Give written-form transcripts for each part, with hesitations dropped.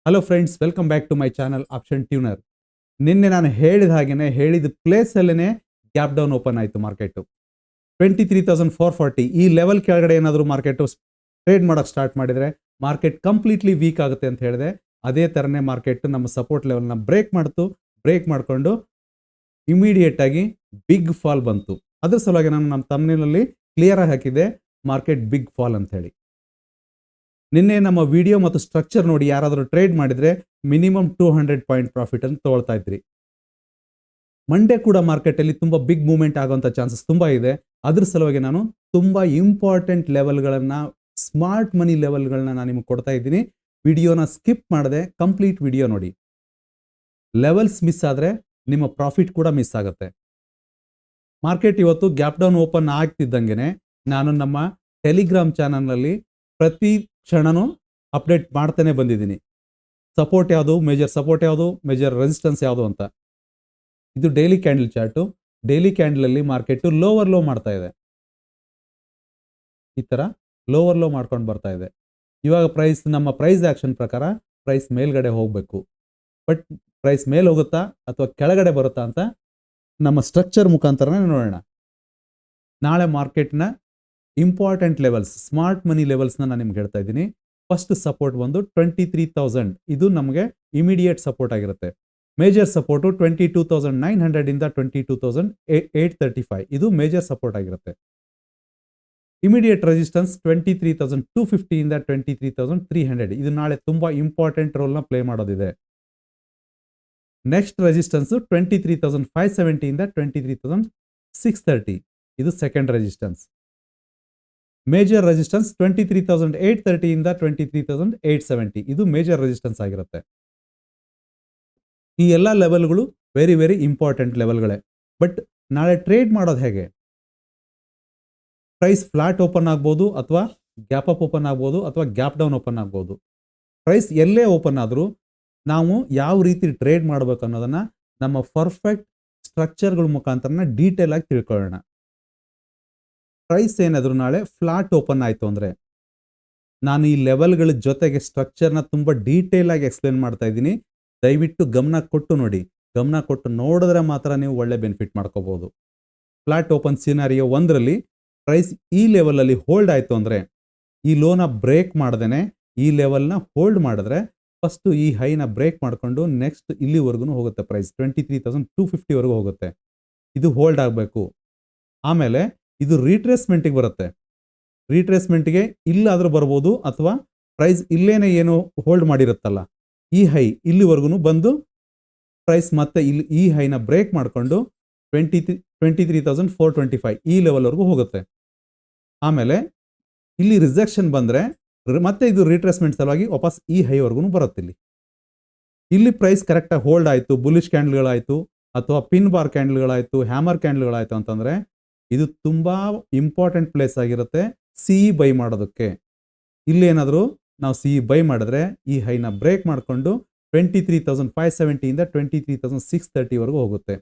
Hello friends, welcome back to my channel option tuner. ನಿನ್ನೆ ನಾನು ಹೇಳಿದ ಹಾಗೆಯೇ ಹೇಳಿದ ಪ್ಲೇಸಲ್ಲೇ ಗ್ಯಾಪ್ ಡೌನ್ ಓಪನ್ ಆಯಿತು ಮಾರ್ಕೆಟು. 23,440 ಈ ಲೆವೆಲ್ ಕೆಳಗಡೆ ಏನಾದರೂ ಮಾರ್ಕೆಟು ಟ್ರೇಡ್ ಮಾಡೋಕ್ಕೆ ಸ್ಟಾರ್ಟ್ ಮಾಡಿದರೆ ಮಾರ್ಕೆಟ್ ಕಂಪ್ಲೀಟ್ಲಿ ವೀಕ್ ಆಗುತ್ತೆ ಅಂತ ಹೇಳಿದೆ. ಅದೇ ಥರನೇ ಮಾರ್ಕೆಟ್ ನಮ್ಮ ಸಪೋರ್ಟ್ ಲೆವೆಲ್ನ ಬ್ರೇಕ್ ಮಾಡಿಕೊಂಡು ಇಮಿಡಿಯೇಟ್ ಆಗಿ ಬಿಗ್ ಫಾಲ್ ಬಂತು. ಅದ್ರ ಸಲುವಾಗಿ ನಾನು ನಮ್ಮ ತಮ್ನೇಲಲ್ಲಿ ಕ್ಲಿಯರ್ ಆಗಿ ಹಾಕಿದ್ದೆ ಮಾರ್ಕೆಟ್ ಬಿಗ್ ಫಾಲ್ ಅಂತ ಹೇಳಿ. ನಿನ್ನೆ ನಮ್ಮ ವಿಡಿಯೋ ಮತ್ತು ಸ್ಟ್ರಕ್ಚರ್ ನೋಡಿ ಯಾರಾದರೂ ಟ್ರೇಡ್ ಮಾಡಿದರೆ ಮಿನಿಮಮ್ 200 ಪಾಯಿಂಟ್ ಪ್ರಾಫಿಟ್ ಅಂತ ತಗೊಳ್ತಾ ಇದ್ರಿ. ಮಂಡೇ ಕೂಡ ಮಾರ್ಕೆಟಲ್ಲಿ ತುಂಬ ಬಿಗ್ ಮೂವ್ಮೆಂಟ್ ಆಗುವಂಥ ಚಾನ್ಸಸ್ ತುಂಬ ಇದೆ. ಅದ್ರ ಸಲುವಾಗಿ ನಾನು ತುಂಬ ಇಂಪಾರ್ಟೆಂಟ್ ಲೆವೆಲ್ಗಳನ್ನು, ಸ್ಮಾರ್ಟ್ ಮನಿ ಲೆವೆಲ್ಗಳನ್ನ ನಾನು ನಿಮಗೆ ಕೊಡ್ತಾ ಇದ್ದೀನಿ. ವಿಡಿಯೋನ ಸ್ಕಿಪ್ ಮಾಡದೆ ಕಂಪ್ಲೀಟ್ ವಿಡಿಯೋ ನೋಡಿ. ಲೆವೆಲ್ಸ್ ಮಿಸ್ ಆದರೆ ನಿಮ್ಮ ಪ್ರಾಫಿಟ್ ಕೂಡ ಮಿಸ್ ಆಗುತ್ತೆ. ಮಾರ್ಕೆಟ್ ಇವತ್ತು ಗ್ಯಾಪ್ ಡೌನ್ ಓಪನ್ ಆಗ್ತಿದ್ದಂಗೆ ನಾನು ನಮ್ಮ ಟೆಲಿಗ್ರಾಮ್ ಚಾನಲ್ನಲ್ಲಿ ಪ್ರತಿ ಕ್ಷಣನೂ ಅಪ್ಡೇಟ್ ಮಾಡ್ತಾನೆ ಬಂದಿದ್ದೀನಿ. ಸಪೋರ್ಟ್ ಯಾವುದು, ಮೇಜರ್ ಸಪೋರ್ಟ್ ಯಾವುದು, ಮೇಜರ್ ರೆಸಿಸ್ಟೆನ್ಸ್ ಯಾವುದು ಅಂತ. ಇದು ಡೈಲಿ ಕ್ಯಾಂಡಲ್ ಚಾರ್ಟು. ಡೈಲಿ ಕ್ಯಾಂಡಲಲ್ಲಿ ಮಾರ್ಕೆಟು ಲೋವರ್ ಲೋ ಮಾಡ್ತಾ ಇದೆ. ಈ ಥರ ಲೋವರ್ ಲೋ ಮಾಡ್ಕೊಂಡು ಬರ್ತಾ ಇದೆ. ಇವಾಗ ನಮ್ಮ ಪ್ರೈಸ್ ಆ್ಯಕ್ಷನ್ ಪ್ರಕಾರ ಪ್ರೈಸ್ ಮೇಲ್ಗಡೆ ಹೋಗಬೇಕು. ಬಟ್ ಪ್ರೈಸ್ ಮೇಲೆ ಹೋಗುತ್ತಾ ಅಥವಾ ಕೆಳಗಡೆ ಬರುತ್ತಾ ಅಂತ ನಮ್ಮ ಸ್ಟ್ರಕ್ಚರ್ ಮುಖಾಂತರನೇ ನೋಡೋಣ. ನಾಳೆ ಮಾರ್ಕೆಟ್ನ ಇಂಪಾರ್ಟೆಂಟ್ ಲೆವೆಲ್ಸ್, ಸ್ಮಾರ್ಟ್ ಮನಿ ಲೆವೆಲ್ಸ್ನ ನಾನು ನಿಮ್ಗೆ ಹೇಳ್ತಾ ಇದ್ದೀನಿ. ಫಸ್ಟ್ ಸಪೋರ್ಟ್ ಬಂದು 23,000, ಇದು ನಮಗೆ ಇಮಿಡಿಯೇಟ್ ಸಪೋರ್ಟ್ ಆಗಿರುತ್ತೆ. ಮೇಜರ್ ಸಪೋರ್ಟು 22,900 ಇಂದ 22,835, ಇದು ಮೇಜರ್ ಸಪೋರ್ಟ್ ಆಗಿರುತ್ತೆ. ಇಮಿಡಿಯೇಟ್ ರೆಸಿಸ್ಟೆನ್ಸ್ 23,250 ಇಂದ 23,300, ಇದು ನಾಳೆ ತುಂಬ ಇಂಪಾರ್ಟೆಂಟ್ ರೋಲ್ನ ಪ್ಲೇ ಮಾಡೋದಿದೆ. ನೆಕ್ಸ್ಟ್ ರೆಸಿಸ್ಟೆನ್ಸು 23,570 ಇಂದ 23,630, ಇದು ಸೆಕೆಂಡ್ ರೆಸಿಸ್ಟೆನ್ಸ್. ಮೇಜರ್ ರೆಸಿಸ್ಟೆನ್ಸ್ 23,830 ಇಂದ 23,870, ಇದು ಮೇಜರ್ ರೆಸಿಸ್ಟೆನ್ಸ್ ಆಗಿರುತ್ತೆ. ಈ ಎಲ್ಲ ಲೆವೆಲ್ಗಳು ವೆರಿ ವೆರಿ ಇಂಪಾರ್ಟೆಂಟ್ ಲೆವೆಲ್ಗಳೇ. ಬಟ್ ನಾಳೆ ಟ್ರೇಡ್ ಮಾಡೋದು ಹೇಗೆ? ಪ್ರೈಸ್ ಫ್ಲಾಟ್ ಓಪನ್ ಆಗ್ಬೋದು, ಅಥವಾ ಗ್ಯಾಪ್ ಅಪ್ ಓಪನ್ ಆಗ್ಬೋದು, ಅಥವಾ ಗ್ಯಾಪ್ ಡೌನ್ ಓಪನ್ ಆಗ್ಬೋದು. ಪ್ರೈಸ್ ಎಲ್ಲೇ ಓಪನ್ ಆದರೂ ನಾವು ಯಾವ ರೀತಿ ಟ್ರೇಡ್ ಮಾಡಬೇಕು ಅನ್ನೋದನ್ನು ನಮ್ಮ ಪರ್ಫೆಕ್ಟ್ ಸ್ಟ್ರಕ್ಚರ್ಗಳ ಮುಖಾಂತರ ಡೀಟೇಲ್ ಆಗಿ ತಿಳ್ಕೊಳ್ಳೋಣ. ಪ್ರೈಸ್ ಏನಾದರೂ ನಾಳೆ ಫ್ಲಾಟ್ ಓಪನ್ ಆಯಿತು ಅಂದರೆ ನಾನು ಈ ಲೆವೆಲ್ಗಳ ಜೊತೆಗೆ ಸ್ಟ್ರಕ್ಚರ್ನ ತುಂಬ ಡೀಟೇಲ್ ಆಗಿ ಎಕ್ಸ್ಪ್ಲೇನ್ ಮಾಡ್ತಾ ಇದ್ದೀನಿ. ದಯವಿಟ್ಟು ಗಮನ ಕೊಟ್ಟು ನೋಡಿ. ಗಮನ ಕೊಟ್ಟು ನೋಡಿದ್ರೆ ಮಾತ್ರ ನೀವು ಒಳ್ಳೆ ಬೆನಿಫಿಟ್ ಮಾಡ್ಕೋಬೋದು. ಫ್ಲಾಟ್ ಓಪನ್ ಸಿನಾರಿಯೋ 1ರಲ್ಲಿ ಪ್ರೈಸ್ ಈ ಲೆವೆಲಲ್ಲಿ ಹೋಲ್ಡ್ ಆಯಿತು ಅಂದರೆ, ಈ ಲೋನ ಬ್ರೇಕ್ ಮಾಡ್ದೇ ಈ ಲೆವೆಲ್ನ ಹೋಲ್ಡ್ ಮಾಡಿದ್ರೆ ಫಸ್ಟು ಈ ಹೈನ ಬ್ರೇಕ್ ಮಾಡಿಕೊಂಡು ನೆಕ್ಸ್ಟ್ ಇಲ್ಲಿವರೆಗೂ ಹೋಗುತ್ತೆ. ಪ್ರೈಸ್ 23,250ವರೆಗೂ ಹೋಗುತ್ತೆ. ಇದು ಹೋಲ್ಡ್ ಆಗಬೇಕು. ಆಮೇಲೆ ಇದು ರೀಟ್ರೇಸ್ಮೆಂಟಿಗೆ ಬರುತ್ತೆ. ರೀಟ್ರೇಸ್ಮೆಂಟ್ಗೆ ಇಲ್ಲಾದರೂ ಬರ್ಬೋದು, ಅಥವಾ ಪ್ರೈಸ್ ಇಲ್ಲೇನೆ ಏನು ಹೋಲ್ಡ್ ಮಾಡಿರುತ್ತಲ್ಲ ಈ ಹೈ ಇಲ್ಲಿವರೆಗೂ ಬಂದು ಪ್ರೈಸ್ ಮತ್ತೆ ಇಲ್ಲಿ ಈ ಹೈನ ಬ್ರೇಕ್ ಮಾಡಿಕೊಂಡು 23,425 ಈ ಲೆವೆಲ್ವರೆಗೂ ಹೋಗುತ್ತೆ. ಆಮೇಲೆ ಇಲ್ಲಿ ರಿಜೆಕ್ಷನ್ ಬಂದರೆ ಮತ್ತೆ ಇದು ರೀಟ್ರೇಸ್ಮೆಂಟ್ ಸಲುವಾಗಿ ವಾಪಸ್ ಈ ಹೈವರೆಗೂ ಬರುತ್ತೆ. ಇಲ್ಲಿ ಪ್ರೈಸ್ ಕರೆಕ್ಟಾಗಿ ಹೋಲ್ಡ್ ಆಯಿತು, ಬುಲಿಶ್ ಕ್ಯಾಂಡಲ್ಗಳಾಯಿತು, ಅಥವಾ ಪಿನ್ ಬಾರ್ ಕ್ಯಾಂಡಲ್ಗಳಾಯಿತು, ಹ್ಯಾಮರ್ ಕ್ಯಾಂಡಲ್ಗಳಾಯಿತು ಅಂತಂದರೆ ಇದು ತುಂಬ ಇಂಪಾರ್ಟೆಂಟ್ ಪ್ಲೇಸ್ ಆಗಿರುತ್ತೆ ಸಿಇ ಬೈ ಮಾಡೋದಕ್ಕೆ. ಇಲ್ಲೇನಾದರೂ ನಾವು ಸಿಇ ಬೈ ಮಾಡಿದ್ರೆ ಈ ಹೈನ ಬ್ರೇಕ್ ಮಾಡಿಕೊಂಡು 23,570 ಇಂದ 23,630ವರೆಗೂ ಹೋಗುತ್ತೆ.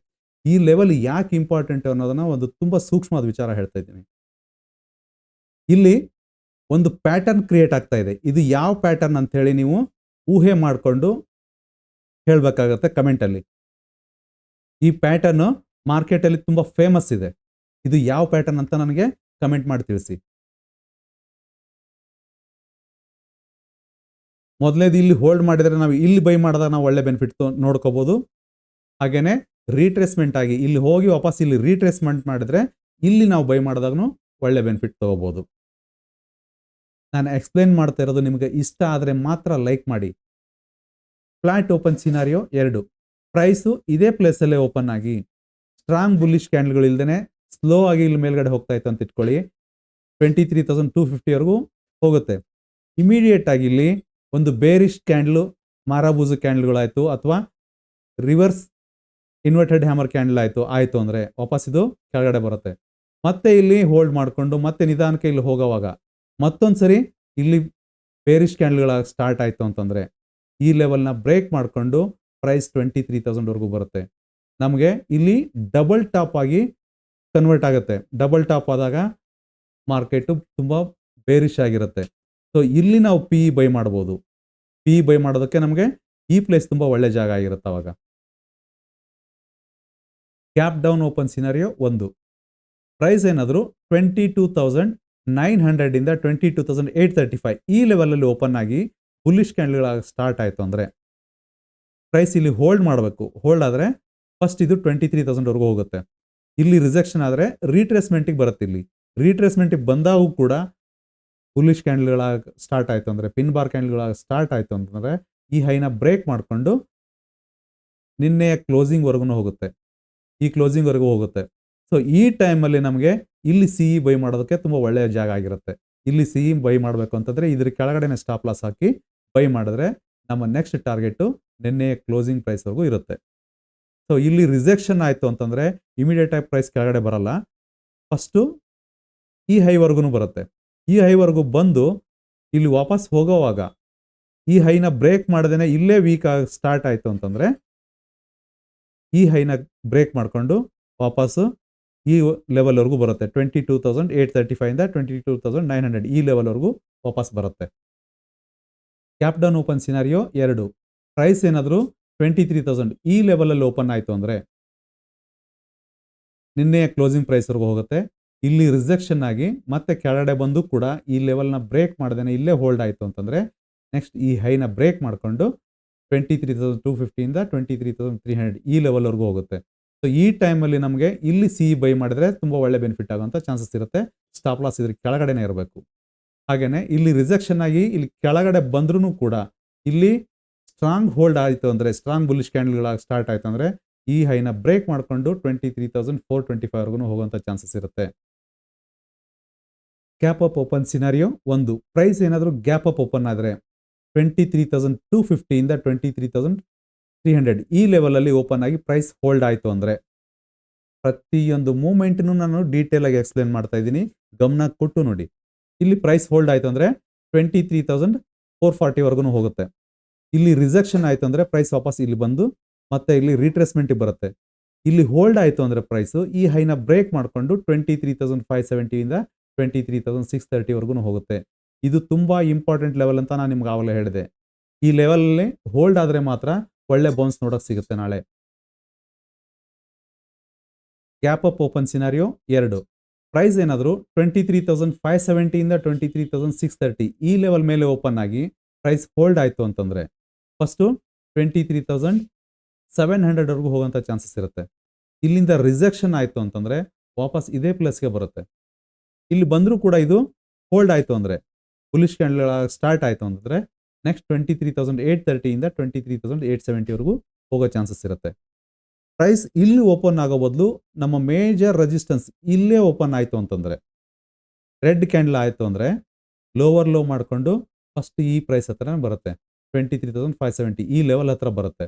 ಈ ಲೆವೆಲ್ ಯಾಕೆ ಇಂಪಾರ್ಟೆಂಟ್ ಅನ್ನೋದನ್ನು ಒಂದು ತುಂಬ ಸೂಕ್ಷ್ಮವಾದ ವಿಚಾರ ಹೇಳ್ತಾ ಇದ್ದೀನಿ. ಇಲ್ಲಿ ಒಂದು ಪ್ಯಾಟರ್ನ್ ಕ್ರಿಯೇಟ್ ಆಗ್ತಾ ಇದೆ. ಇದು ಯಾವ ಪ್ಯಾಟರ್ನ್ ಅಂತ ಹೇಳಿ ನೀವು ಊಹೆ ಮಾಡಿಕೊಂಡು ಹೇಳಬೇಕಾಗತ್ತೆ ಕಮೆಂಟಲ್ಲಿ. ಈ ಪ್ಯಾಟರ್ನು ಮಾರ್ಕೆಟಲ್ಲಿ ತುಂಬ ಫೇಮಸ್ ಇದೆ. ಇದು ಯಾವ ಪ್ಯಾಟರ್ನ್ ಅಂತ ನನಗೆ ಕಮೆಂಟ್ ಮಾಡಿ ತಿಳಿಸಿ. ಮೊದಲೇದು ಇಲ್ಲಿ ಹೋಲ್ಡ್ ಮಾಡಿದರೆ ನಾವು ಇಲ್ಲಿ ಬೈ ಮಾಡಿದಾಗ ನಾವು ಒಳ್ಳೆ ಬೆನಿಫಿಟ್ ನೋಡ್ಕೋಬೋದು. ಹಾಗೆಯೇ ರೀಟ್ರೇಸ್ಮೆಂಟ್ ಆಗಿ ಇಲ್ಲಿ ಹೋಗಿ ವಾಪಸ್ ಇಲ್ಲಿ ರೀಟ್ರೇಸ್ಮೆಂಟ್ ಮಾಡಿದ್ರೆ ಇಲ್ಲಿ ನಾವು ಬೈ ಮಾಡಿದಾಗೂ ಒಳ್ಳೆ ಬೆನಿಫಿಟ್ ತೊಗೋಬೋದು. ನಾನು ಎಕ್ಸ್ಪ್ಲೇನ್ ಮಾಡ್ತಾ ಇರೋದು ನಿಮಗೆ ಇಷ್ಟ ಆದರೆ ಮಾತ್ರ ಲೈಕ್ ಮಾಡಿ. ಫ್ಲಾಟ್ ಓಪನ್ ಸಿನಾರಿಯೋ 2, ಪ್ರೈಸು ಇದೇ ಪ್ಲೇಸಲ್ಲೇ ಓಪನ್ ಆಗಿ ಸ್ಟ್ರಾಂಗ್ ಬುಲ್ಲಿಶ್ ಕ್ಯಾಂಡಲ್ಗಳು ಇಲ್ದೇ ಸ್ಲೋ ಆಗಿ ಇಲ್ಲಿ ಮೇಲ್ಗಡೆ ಹೋಗ್ತಾ ಇತ್ತು ಅಂತ ಇಟ್ಕೊಳ್ಳಿ. 23,250ವರೆಗೂ ಹೋಗುತ್ತೆ. ಇಮಿಡಿಯೇಟ್ ಆಗಿ ಇಲ್ಲಿ ಒಂದು ಬೇರಿಶ್ ಕ್ಯಾಂಡಲು, ಮಾರಾಬೂಜು ಕ್ಯಾಂಡಲ್ಗಳಾಯಿತು, ಅಥವಾ ರಿವರ್ಸ್ ಇನ್ವರ್ಟೆಡ್ ಹ್ಯಾಮರ್ ಕ್ಯಾಂಡಲ್ ಆಯಿತು ಅಂದರೆ ವಾಪಸ್ ಇದು ಕೆಳಗಡೆ ಬರುತ್ತೆ. ಮತ್ತೆ ಇಲ್ಲಿ ಹೋಲ್ಡ್ ಮಾಡಿಕೊಂಡು ಮತ್ತೆ ನಿಧಾನಕ್ಕೆ ಇಲ್ಲಿ ಹೋಗೋವಾಗ ಮತ್ತೊಂದು ಸರಿ ಇಲ್ಲಿ ಬೇರಿಶ್ ಕ್ಯಾಂಡಲ್ಗಳ ಸ್ಟಾರ್ಟ್ ಆಯಿತು ಅಂತಂದರೆ ಈ ಲೆವೆಲ್ನ ಬ್ರೇಕ್ ಮಾಡಿಕೊಂಡು ಪ್ರೈಸ್ 23,000ವರೆಗೂ ಬರುತ್ತೆ. ನಮಗೆ ಇಲ್ಲಿ ಡಬಲ್ ಟಾಪ್ ಆಗಿ ಕನ್ವರ್ಟ್ ಆಗುತ್ತೆ. ಡಬಲ್ ಟಾಪ್ ಆದಾಗ ಮಾರ್ಕೆಟು ತುಂಬ ಬೇರಿಶ್ ಆಗಿರುತ್ತೆ. ಸೊ ಇಲ್ಲಿ ನಾವು ಪಿ ಬೈ ಮಾಡ್ಬೋದು. ಪಿ ಬೈ ಮಾಡೋದಕ್ಕೆ ನಮಗೆ ಈ ಪ್ಲೇಸ್ ತುಂಬ ಒಳ್ಳೆ ಜಾಗ ಆಗಿರುತ್ತೆ ಅವಾಗ. Gap down open scenario 1. Price ಏನಾದರೂ 22,900 ಇಂದ 22,835 ಈ ಲೆವೆಲಲ್ಲಿ ಓಪನ್ ಆಗಿ ಬುಲ್ಲಿಶ್ ಕ್ಯಾಂಡಲ್ಗಳಾಗಿ ಸ್ಟಾರ್ಟ್ ಆಯಿತು ಅಂದರೆ ಪ್ರೈಸ್ ಇಲ್ಲಿ ಹೋಲ್ಡ್ ಮಾಡಬೇಕು. ಹೋಲ್ಡ್ ಆದರೆ ಫಸ್ಟ್ ಇದು 23,000ವರೆಗೂ ಹೋಗುತ್ತೆ. ಇಲ್ಲಿ ರಿಜೆಕ್ಷನ್ ಆದರೆ ರೀಟ್ರೇಸ್ಮೆಂಟಿಗೆ ಬರುತ್ತೆ. ಇಲ್ಲಿ ರೀಟ್ರೇಸ್ಮೆಂಟಿಗೆ ಬಂದಾಗೂ ಕೂಡ ಬುಲ್ಲಿಶ್ ಕ್ಯಾಂಡಲ್ಗಳಾಗಿ ಸ್ಟಾರ್ಟ್ ಆಯಿತು ಅಂದರೆ, ಪಿನ್ ಬಾರ್ ಕ್ಯಾಂಡಲ್ಗಳಾಗಿ ಸ್ಟಾರ್ಟ್ ಆಯಿತು ಅಂತಂದರೆ ಈ ಹೈನ ಬ್ರೇಕ್ ಮಾಡಿಕೊಂಡು ನಿನ್ನೆಯ ಕ್ಲೋಸಿಂಗ್ವರೆಗೂ ಹೋಗುತ್ತೆ. ಈ ಕ್ಲೋಸಿಂಗ್ವರೆಗೂ ಹೋಗುತ್ತೆ. ಸೊ ಈ ಟೈಮಲ್ಲಿ ನಮಗೆ ಇಲ್ಲಿ ಸಿ ಇ ಬೈ ಮಾಡೋದಕ್ಕೆ ತುಂಬ ಒಳ್ಳೆಯ ಜಾಗ ಆಗಿರುತ್ತೆ. ಇಲ್ಲಿ ಸಿ ಇ ಬೈ ಮಾಡಬೇಕು ಅಂತಂದರೆ ಇದ್ರ ಕೆಳಗಡೆನೆ ಸ್ಟಾಪ್ ಲಾಸ್ ಹಾಕಿ ಬೈ ಮಾಡಿದ್ರೆ ನಮ್ಮ ನೆಕ್ಸ್ಟ್ ಟಾರ್ಗೆಟು ನಿನ್ನೆಯ ಕ್ಲೋಸಿಂಗ್ ಪ್ರೈಸ್ವರೆಗೂ ಇರುತ್ತೆ. ಸೊ ಇಲ್ಲಿ ರಿಜೆಕ್ಷನ್ ಆಯಿತು ಅಂತಂದರೆ ಇಮಿಡಿಯೇಟಾಗಿ ಪ್ರೈಸ್ ಕೆಳಗಡೆ ಬರಲ್ಲ. ಫಸ್ಟು ಈ ಹೈವರೆಗೂ ಬರುತ್ತೆ. ಈ ಹೈವರೆಗೂ ಬಂದು ಇಲ್ಲಿ ವಾಪಸ್ ಹೋಗೋವಾಗ ಈ ಹೈನ ಬ್ರೇಕ್ ಮಾಡದೇನೆ ಇಲ್ಲೇ ವೀಕ್ ಆಗಿ ಸ್ಟಾರ್ಟ್ ಆಯಿತು ಅಂತಂದರೆ ಈ ಹೈನ ಬ್ರೇಕ್ ಮಾಡಿಕೊಂಡು ವಾಪಸ್ಸು ಈ ಲೆವೆಲ್ವರೆಗೂ ಬರುತ್ತೆ. 22,835 ಇಂದ 22,900 ಈ ಲೆವೆಲ್ವರೆಗೂ ವಾಪಸ್ ಬರುತ್ತೆ. Gap down open scenario 2. Price ಏನಾದರೂ 23,000 ಈ ಲೆವೆಲಲ್ಲಿ ಓಪನ್ ಆಯಿತು ಅಂದರೆ ನಿನ್ನೆಯ ಕ್ಲೋಸಿಂಗ್ ಪ್ರೈಸ್ವರೆಗೂ ಹೋಗುತ್ತೆ. ಇಲ್ಲಿ ರಿಜೆಕ್ಷನ್ ಆಗಿ ಮತ್ತೆ ಕೆಳಗಡೆ ಬಂದು ಕೂಡ ಈ ಲೆವೆಲ್ನ ಬ್ರೇಕ್ ಮಾಡ್ದೇನೆ ಇಲ್ಲೇ ಹೋಲ್ಡ್ ಆಯಿತು ಅಂತಂದರೆ ನೆಕ್ಸ್ಟ್ ಈ ಹೈನ ಬ್ರೇಕ್ ಮಾಡಿಕೊಂಡು 23,250 ಇಂದ 23,300 ಈ ಲೆವೆಲ್ವರೆಗೂ ಹೋಗುತ್ತೆ. ಸೊ ಈ ಟೈಮಲ್ಲಿ ನಮಗೆ ಇಲ್ಲಿ ಸಿ ಬೈ ಮಾಡಿದ್ರೆ ತುಂಬ ಒಳ್ಳೆ ಬೆನಿಫಿಟ್ ಆಗೋಂಥ ಚಾನ್ಸಸ್ ಇರುತ್ತೆ. ಸ್ಟಾಪ್ ಲಾಸ್ ಇದ್ರ ಕೆಳಗಡೆನೇ ಇರಬೇಕು. ಹಾಗೆಯೇ ಇಲ್ಲಿ ರಿಜೆಕ್ಷನ್ ಆಗಿ ಇಲ್ಲಿ ಕೆಳಗಡೆ ಬಂದ್ರೂ ಕೂಡ ಇಲ್ಲಿ ಸ್ಟ್ರಾಂಗ್ ಹೋಲ್ಡ್ ಆಯಿತು ಅಂದರೆ, ಸ್ಟ್ರಾಂಗ್ ಬುಲ್ಲಿಶ್ ಕ್ಯಾಂಡಲ್ಗಳಾಗಿ ಸ್ಟಾರ್ಟ್ ಆಯಿತು ಅಂದರೆ ಈ ಹೈನ ಬ್ರೇಕ್ ಮಾಡಿಕೊಂಡು 23,425ವರೆಗೂ ಹೋಗುವಂಥ ಚಾನ್ಸಸ್ ಇರುತ್ತೆ. Gap up open scenario 1. Price ಏನಾದರೂ ಗ್ಯಾಪ್ ಅಪ್ ಓಪನ್ ಆದರೆ 23,250 ಇಂದ 23,300 ಈ ಲೆವೆಲಲ್ಲಿ ಓಪನ್ ಆಗಿ ಪ್ರೈಸ್ ಹೋಲ್ಡ್ ಆಯಿತು ಅಂದರೆ ಪ್ರತಿಯೊಂದು ಮೂಮೆಂಟ್ನು ನಾನು ಡೀಟೇಲ್ ಆಗಿ ಎಕ್ಸ್ಪ್ಲೇನ್ ಮಾಡ್ತಾ ಇದ್ದೀನಿ, ಗಮನ ಕೊಟ್ಟು ನೋಡಿ. ಇಲ್ಲಿ ಪ್ರೈಸ್ ಹೋಲ್ಡ್ ಆಯಿತು ಅಂದರೆ 23,440ವರೆಗೂ ಹೋಗುತ್ತೆ. ಇಲ್ಲಿ ರಿಜೆಕ್ಷನ್ ಆಯಿತು ಅಂದರೆ ಪ್ರೈಸ್ ವಾಪಸ್ ಇಲ್ಲಿ ಬಂದು ಮತ್ತೆ ಇಲ್ಲಿ ರೀಟ್ರೇಸ್ಮೆಂಟಿಗೆ ಬರುತ್ತೆ. ಇಲ್ಲಿ ಹೋಲ್ಡ್ ಆಯಿತು ಅಂದರೆ ಪ್ರೈಸು ಈ ಹೈನ ಬ್ರೇಕ್ ಮಾಡಿಕೊಂಡು 23,570 ಇಂದ 23,630ವರೆಗೂ ಹೋಗುತ್ತೆ. ಇದು ತುಂಬ ಇಂಪಾರ್ಟೆಂಟ್ ಲೆವೆಲ್ ಅಂತ ನಾನು ನಿಮ್ಗೆ ಆವಾಗಲೇ ಹೇಳಿದೆ. ಈ ಲೆವೆಲಲ್ಲಿ ಹೋಲ್ಡ್ ಆದರೆ ಮಾತ್ರ ಒಳ್ಳೆ ಬೌನ್ಸ್ ನೋಡೋಕೆ ಸಿಗುತ್ತೆ ನಾಳೆ. Gap up open scenario 2. Price ಏನಾದರೂ 23,570 ಇಂದ 23,630 ಈ ಲೆವೆಲ್ ಮೇಲೆ ಓಪನ್ ಆಗಿ ಪ್ರೈಸ್ ಹೋಲ್ಡ್ ಆಯಿತು ಅಂತಂದರೆ ಫಸ್ಟು 23,700ವರೆಗೂ ಹೋಗೋಂಥ ಚಾನ್ಸಸ್ ಇರುತ್ತೆ. ಇಲ್ಲಿಂದ ರಿಜೆಕ್ಷನ್ ಆಯಿತು ಅಂತಂದರೆ ವಾಪಸ್ ಇದೇ ಪ್ಲೇಸ್ಗೆ ಬರುತ್ತೆ. ಇಲ್ಲಿ ಬಂದರೂ ಕೂಡ ಇದು ಹೋಲ್ಡ್ ಆಯಿತು ಅಂದರೆ ಬುಲ್ಲಿಶ್ ಕ್ಯಾಂಡಲ್ ಸ್ಟಾರ್ಟ್ ಆಯಿತು ಅಂತಂದರೆ ನೆಕ್ಸ್ಟ್ 23,830 ಇಂದ 23,870ವರೆಗೂ ಹೋಗೋ ಚಾನ್ಸಸ್ ಇರುತ್ತೆ. ಪ್ರೈಸ್ ಇಲ್ಲಿ ಓಪನ್ ಆಗೋ ಬದಲು ನಮ್ಮ ಮೇಜರ್ ರೆಸಿಸ್ಟೆನ್ಸ್ ಇಲ್ಲೇ ಓಪನ್ ಆಯಿತು ಅಂತಂದರೆ, ರೆಡ್ ಕ್ಯಾಂಡಲ್ ಆಯಿತು ಅಂದರೆ ಲೋವರ್ ಲೋ ಮಾಡಿಕೊಂಡು ಫಸ್ಟ್ ಈ ಪ್ರೈಸ್ ಹತ್ರ ಬರುತ್ತೆ 23,570 ಈ ಲೆವೆಲ್ ಹತ್ರ ಬರುತ್ತೆ.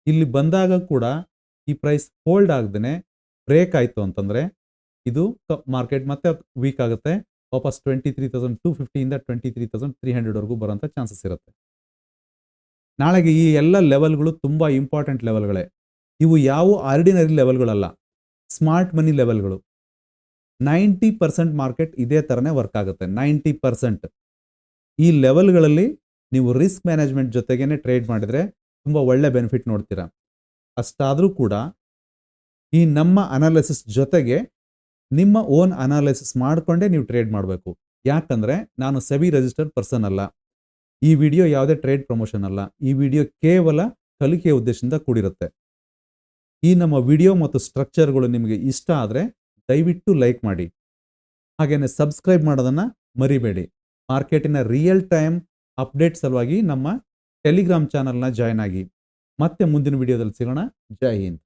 ಇಲ್ಲಿ ಬಂದಾಗ ಕೂಡ ಈ ಪ್ರೈಸ್ ಹೋಲ್ಡ್ ಆಗದೇ ಬ್ರೇಕ್ ಆಯಿತು ಅಂತಂದರೆ ಇದು ಮಾರ್ಕೆಟ್ ಮತ್ತೆ ವೀಕ್ ಆಗುತ್ತೆ. ವಾಪಸ್ 23,250 ಇಂದ 23,300ವರೆಗೂ ಬರೋಂಥ ಚಾನ್ಸಸ್ ಇರುತ್ತೆ. ನಾಳೆಗೆ ಈ ಎಲ್ಲ ಲೆವೆಲ್ಗಳು ತುಂಬ ಇಂಪಾರ್ಟೆಂಟ್ ಲೆವೆಲ್ಗಳೇ. ಇವು ಯಾವ ಆರ್ಡಿನರಿ ಲೆವೆಲ್ಗಳಲ್ಲ, ಸ್ಮಾರ್ಟ್ ಮನಿ ಲೆವೆಲ್ಗಳು. 90% ಮಾರ್ಕೆಟ್ ಇದೇ ಥರನೇ ವರ್ಕ್ ಆಗುತ್ತೆ. 90% ಈ ಲೆವೆಲ್ಗಳಲ್ಲಿ ನೀವು ರಿಸ್ಕ್ ಮ್ಯಾನೇಜ್ಮೆಂಟ್ ಜೊತೆಗೇನೆ ಟ್ರೇಡ್ ಮಾಡಿದರೆ ತುಂಬ ಒಳ್ಳೆ ಬೆನಿಫಿಟ್ ನೋಡ್ತೀರಾ. ಅಷ್ಟಾದರೂ ಕೂಡ ಈ ನಮ್ಮ ಅನಾಲಿಸಿಸ್ ಜೊತೆಗೆ ನಿಮ್ಮ ಓನ್ ಅನಾಲಿಸಿಸ್ ಮಾಡಿಕೊಂಡೇ ನೀವು ಟ್ರೇಡ್ ಮಾಡಬೇಕು. ಯಾಕಂದರೆ ನಾನು ಸೆಬಿ ರಿಜಿಸ್ಟರ್ಡ್ ಪರ್ಸನ್ ಅಲ್ಲ. ಈ ವಿಡಿಯೋ ಯಾವುದೇ ಟ್ರೇಡ್ ಪ್ರಮೋಷನ್ ಅಲ್ಲ. ಈ ವಿಡಿಯೋ ಕೇವಲ ಕಲಿಕೆಯ ಉದ್ದೇಶದಿಂದ ಕೂಡಿರುತ್ತೆ. ಈ ನಮ್ಮ ವಿಡಿಯೋ ಮತ್ತು ಸ್ಟ್ರಕ್ಚರ್ಗಳು ನಿಮಗೆ ಇಷ್ಟ ಆದರೆ ದಯವಿಟ್ಟು ಲೈಕ್ ಮಾಡಿ. ಹಾಗೆಯೇ ಸಬ್ಸ್ಕ್ರೈಬ್ ಮಾಡೋದನ್ನು ಮರಿಬೇಡಿ. ಮಾರ್ಕೆಟಿನ ರಿಯಲ್ ಟೈಮ್ ಅಪ್ಡೇಟ್ ಸಲುವಾಗಿ ನಮ್ಮ ಟೆಲಿಗ್ರಾಮ್ ಚಾನಲ್ನ ಜಾಯ್ನ್ ಆಗಿ. ಮತ್ತೆ ಮುಂದಿನ ವಿಡಿಯೋದಲ್ಲಿ ಸಿಗೋಣ. ಜೈ ಹಿಂದ್.